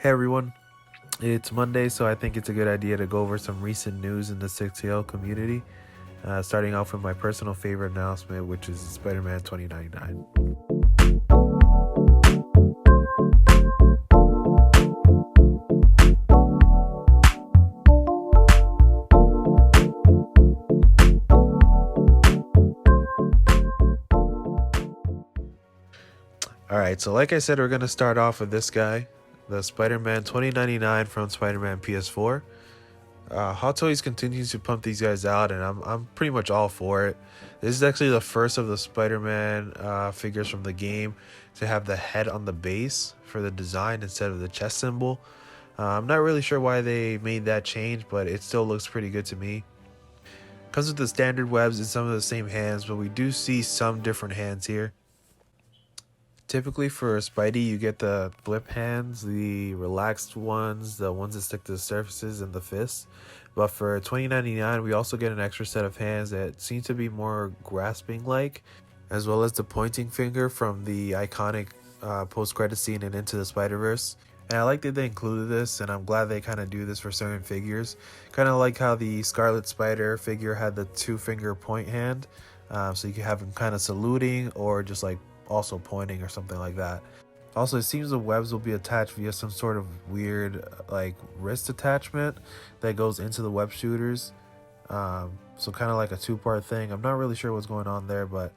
Hey everyone, it's Monday, so I think it's a good idea to go over some recent news in the 6TL community. Starting off with my personal favorite announcement, which is Spider-Man 2099. Alright, so like I said, we're going to start off with this guy, the Spider-Man 2099 from Spider-Man PS4. Hot Toys continues to pump these guys out, and I'm pretty much all for it. This is actually the first of the Spider-Man figures from the game to have the head on the base for the design instead of the chest symbol. I'm not really sure why they made that change, but it still looks pretty good to me. Comes with the standard webs and some of the same hands, but we do see some different hands here. Typically for Spidey, you get the flip hands, the relaxed ones, the ones that stick to the surfaces, and the fists. But for 2099, we also get an extra set of hands that seem to be more grasping-like, as well as the pointing finger from the iconic post-credit scene in Into the Spider-Verse. And I like that they included this, and I'm glad they kind of do this for certain figures. Kind of like how the Scarlet Spider figure had the two-finger point hand, so you can have him kind of saluting or just like also pointing or something like that. Also, it seems the webs will be attached via some sort of weird like wrist attachment that goes into the web shooters. So kind of like a two-part thing. I'm not really sure what's going on there, but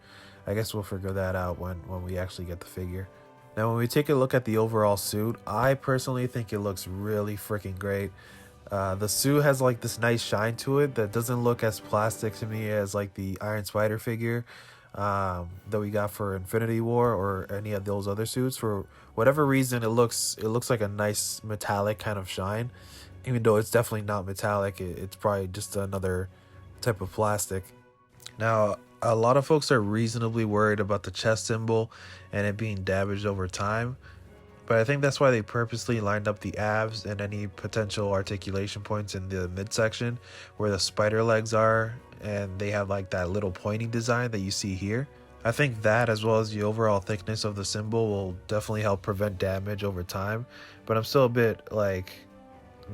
I guess we'll figure that out when we actually get the figure. Now, when we take a look at the overall suit, I personally think it looks really freaking great. The suit has like this nice shine to it that doesn't look as plastic to me as like the Iron Spider figure that we got for Infinity War or any of those other suits. For whatever reason, it looks like a nice metallic kind of shine, even though it's definitely not metallic. It's probably just another type of plastic. Now, a lot of folks are reasonably worried about the chest symbol and it being damaged over time, but I think that's why they purposely lined up the abs and any potential articulation points in the midsection where the spider legs are, and they have like that little pointing design that you see here. I think that, as well as the overall thickness of the symbol, will definitely help prevent damage over time, but I'm still a bit like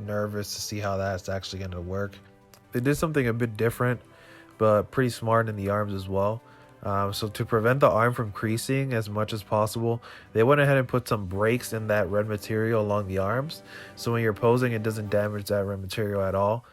nervous to see how that's actually going to work. They did something a bit different, but pretty smart in the arms as well. So to prevent the arm from creasing as much as possible, they went ahead and put some breaks in that red material along the arms, so when you're posing it doesn't damage that red material at all.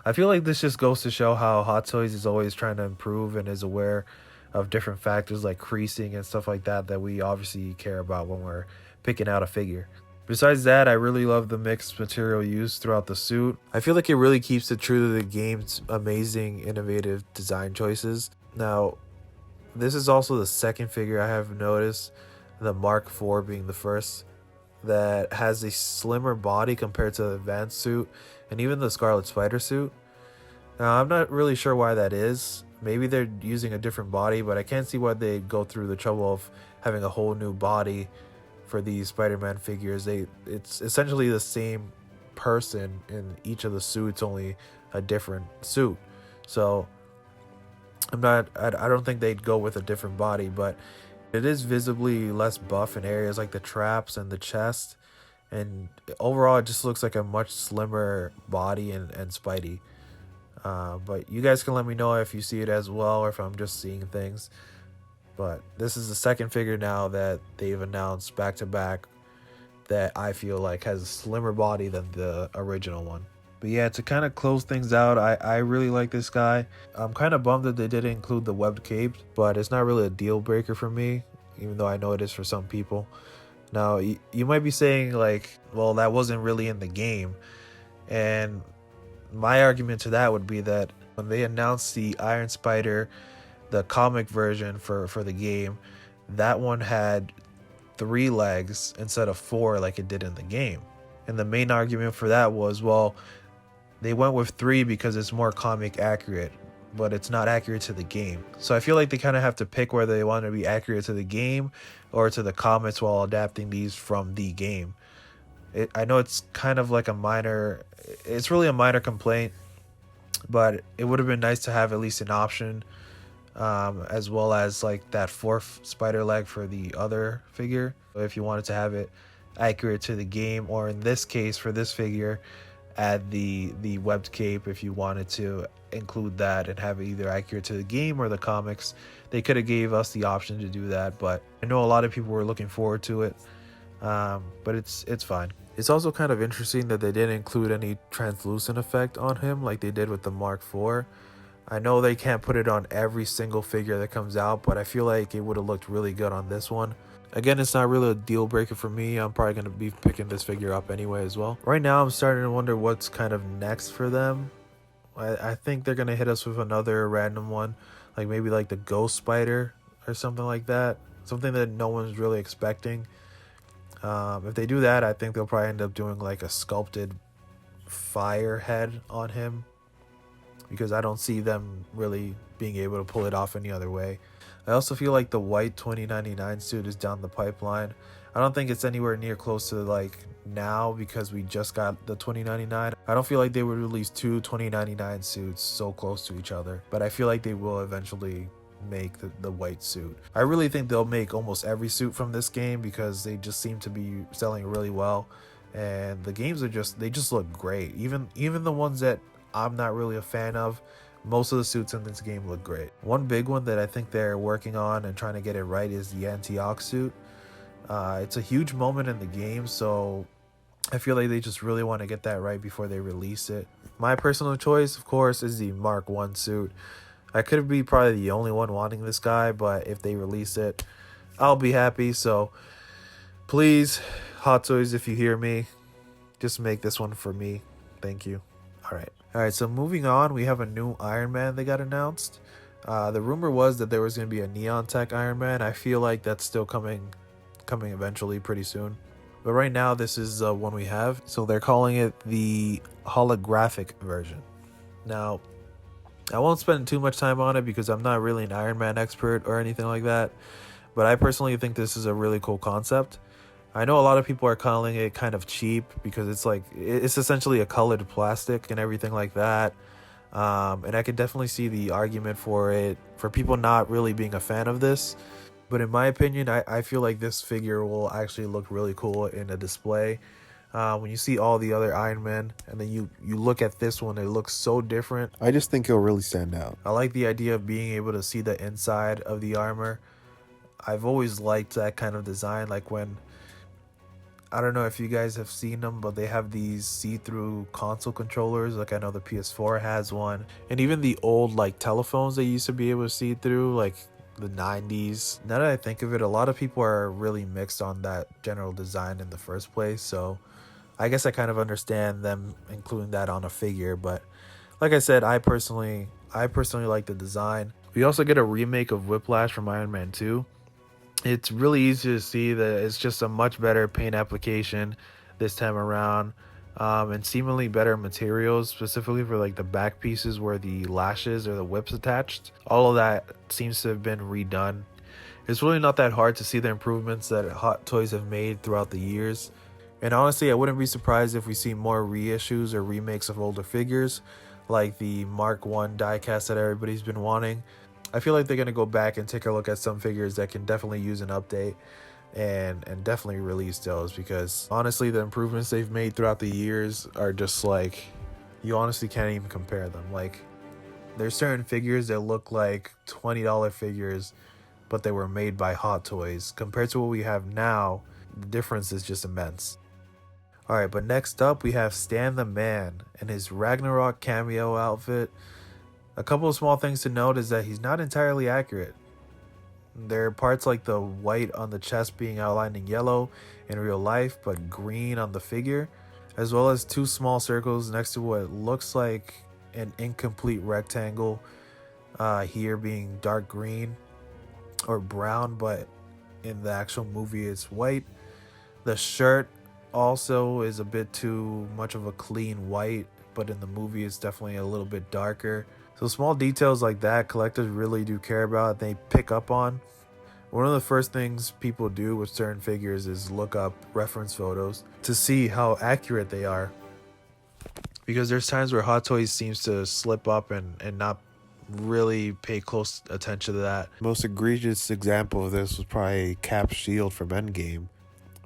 I feel like this just goes to show how Hot Toys is always trying to improve and is aware of different factors like creasing and stuff like that we obviously care about when we're picking out a figure. Besides that, I really love the mixed material used throughout the suit. I feel like it really keeps it true to the game's amazing, innovative design choices. Now, this is also the second figure I have noticed, the Mark IV being the first, that has a slimmer body compared to the advanced suit and even the Scarlet Spider suit. Now, I'm not really sure why that is. Maybe they're using a different body, but I can't see why they go through the trouble of having a whole new body for these Spider-Man figures. It's essentially the same person in each of the suits, only a different suit. So I don't think they'd go with a different body, but it is visibly less buff in areas like the traps and the chest, and overall it just looks like a much slimmer body and Spidey. But you guys can let me know if you see it as well or if I'm just seeing things. But this is the second figure now that they've announced back to back that I feel like has a slimmer body than the original one. But yeah, to kind of close things out, I really like this guy. I'm kind of bummed that they didn't include the webbed cape, but it's not really a deal breaker for me, even though I know it is for some people. Now, you might be saying like, well, that wasn't really in the game. And my argument to that would be that when they announced the Iron Spider, the comic version for the game, that one had 3 legs instead of 4 like it did in the game. And the main argument for that was, well, they went with 3 because it's more comic accurate, but it's not accurate to the game. So I feel like they kind of have to pick whether they want to be accurate to the game or to the comics while adapting these from the game. I know it's kind of like it's really a minor complaint, but it would have been nice to have at least an option, as well as like that 4th spider leg for the other figure if you wanted to have it accurate to the game, or in this case for this figure, add the webbed cape if you wanted to include that and have it either accurate to the game or the comics. They could have gave us the option to do that, but I know a lot of people were looking forward to it. But it's fine. It's also kind of interesting that they didn't include any translucent effect on him like they did with the Mark IV. I know they can't put it on every single figure that comes out, but I feel like it would have looked really good on this one. Again, it's not really a deal breaker for me. I'm probably going to be picking this figure up anyway as well. Right now, I'm starting to wonder what's kind of next for them. I think they're going to hit us with another random one, like maybe like the Ghost Spider or something like that. Something that no one's really expecting. If they do that, I think they'll probably end up doing like a sculpted fire head on him, because I don't see them really being able to pull it off any other way. I also feel like the white 2099 suit is down the pipeline. I don't think it's anywhere near close to like now, because we just got the 2099. I don't feel like they would release two 2099 suits so close to each other, but I feel like they will eventually make the white suit. I really think they'll make almost every suit from this game, because they just seem to be selling really well, and the games are they just look great. Even the ones that I'm not really a fan of, most of the suits in this game look great. One big one that I think they're working on and trying to get it right is the Antioch suit. It's a huge moment in the game, so I feel like they just really want to get that right before they release it. My personal choice, of course, is the Mark 1 suit. I could be probably the only one wanting this guy, but if they release it, I'll be happy. So please, Hot Toys, if you hear me, just make this one for me. Thank you. Alright, so moving on, we have a new Iron Man that got announced. The rumor was that there was going to be a Neon Tech Iron Man. I feel like that's still coming eventually pretty soon. But right now, this is one we have. So they're calling it the holographic version. Now, I won't spend too much time on it because I'm not really an Iron Man expert or anything like that. But I personally think this is a really cool concept. I know a lot of people are calling it kind of cheap because it's essentially a colored plastic and everything like that. And I could definitely see the argument for people not really being a fan of this. But in my opinion, I feel like this figure will actually look really cool in a display. When you see all the other Iron Men and then you look at this one, it looks so different. I just think it'll really stand out. I like the idea of being able to see the inside of the armor. I've always liked that kind of design, like when, I don't know if you guys have seen them, but they have these see-through console controllers. Like I know the PS4 has one, and even the old like telephones they used to be able to see through, like the 90s. Now that I think of it, a lot of people are really mixed on that general design in the first place, so I guess I kind of understand them including that on a figure. But like I said, I personally like the design. We also get a remake of Whiplash from Iron Man 2. It's really easy to see that it's just a much better paint application this time around, and seemingly better materials, specifically for like the back pieces where the lashes or the whips attached. All of that seems to have been redone. It's really not that hard to see the improvements that Hot Toys have made throughout the years. And honestly, I wouldn't be surprised if we see more reissues or remakes of older figures, like the Mark 1 diecast that everybody's been wanting. I feel like they're going to go back and take a look at some figures that can definitely use an update and definitely release those, because honestly, the improvements they've made throughout the years are just like, you honestly can't even compare them. Like, there's certain figures that look like $20 figures, but they were made by Hot Toys. Compared to what we have now, the difference is just immense. Alright, but next up we have Stan the Man and his Ragnarok cameo outfit. A couple of small things to note is that he's not entirely accurate. There are parts like the white on the chest being outlined in yellow in real life, but green on the figure, as well as two small circles next to what looks like an incomplete rectangle, here being dark green or brown, but in the actual movie it's white. The shirt also is a bit too much of a clean white, but in the movie it's definitely a little bit darker. So small details like that, collectors really do care about, they pick up on. One of the first things people do with certain figures is look up reference photos to see how accurate they are. Because there's times where Hot Toys seems to slip up and not really pay close attention to that. Most egregious example of this was probably Cap's shield from Endgame.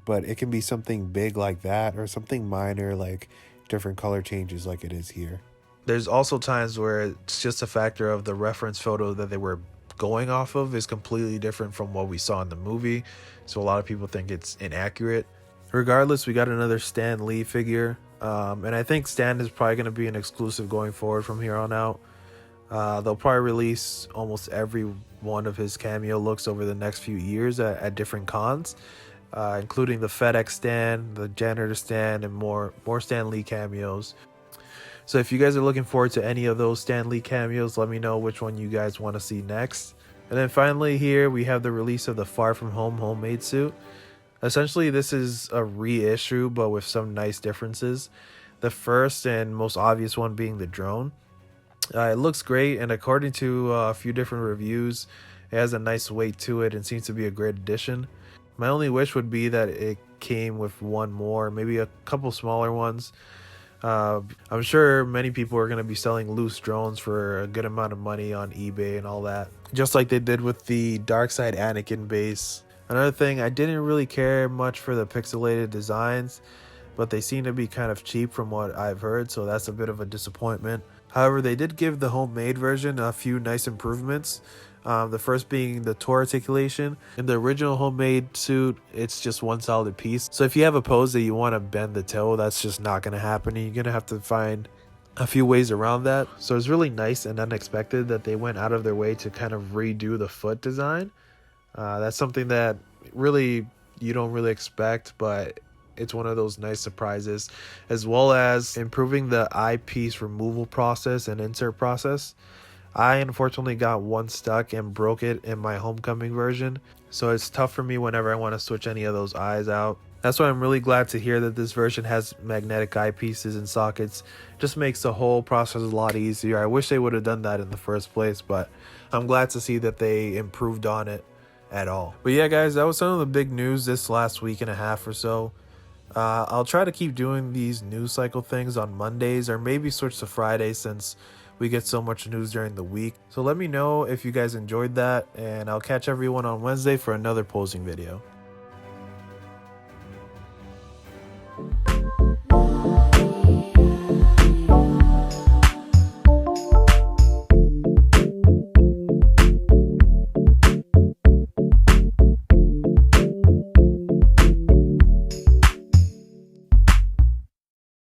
but it can be something big like that or something minor like different color changes like it is here. There's also times where it's just a factor of the reference photo that they were going off of is completely different from what we saw in the movie, so a lot of people think it's inaccurate. Regardless, we got another Stan Lee figure, and I think Stan is probably going to be an exclusive going forward from here on out. They'll probably release almost every one of his cameo looks over the next few years at different cons, including the FedEx Stan, the janitor Stan, and more Stan Lee cameos. So if you guys are looking forward to any of those Stan Lee cameos, let me know which one you guys want to see next. And then finally here we have the release of the Far From Home homemade suit. Essentially this is a reissue but with some nice differences. The first and most obvious one being the drone. It looks great, and according to a few different reviews, it has a nice weight to it and seems to be a great addition. My only wish would be that it came with one more, maybe a couple smaller ones. I'm sure many people are going to be selling loose drones for a good amount of money on eBay and all that, just like they did with the Darkside Anakin base. Another thing, I didn't really care much for the pixelated designs, but they seem to be kind of cheap from what I've heard, so that's a bit of a disappointment. However, they did give the homemade version a few nice improvements. The first being the toe articulation. In the original homemade suit, it's just one solid piece. So if you have a pose that you want to bend the toe, that's just not going to happen. And you're going to have to find a few ways around that. So it's really nice and unexpected that they went out of their way to kind of redo the foot design. That's something that really you don't really expect, but it's one of those nice surprises, as well as improving the eyepiece removal process and insert process. I unfortunately got one stuck and broke it in my homecoming version, so it's tough for me whenever I want to switch any of those eyes out. That's why I'm really glad to hear that this version has magnetic eyepieces and sockets. It just makes the whole process a lot easier. I wish they would have done that in the first place, but I'm glad to see that they improved on it at all. But yeah guys, that was some of the big news this last week and a half or so. I'll try to keep doing these news cycle things on Mondays, or maybe switch to Fridays since we get so much news during the week. So let me know if you guys enjoyed that, and I'll catch everyone on Wednesday for another posing video.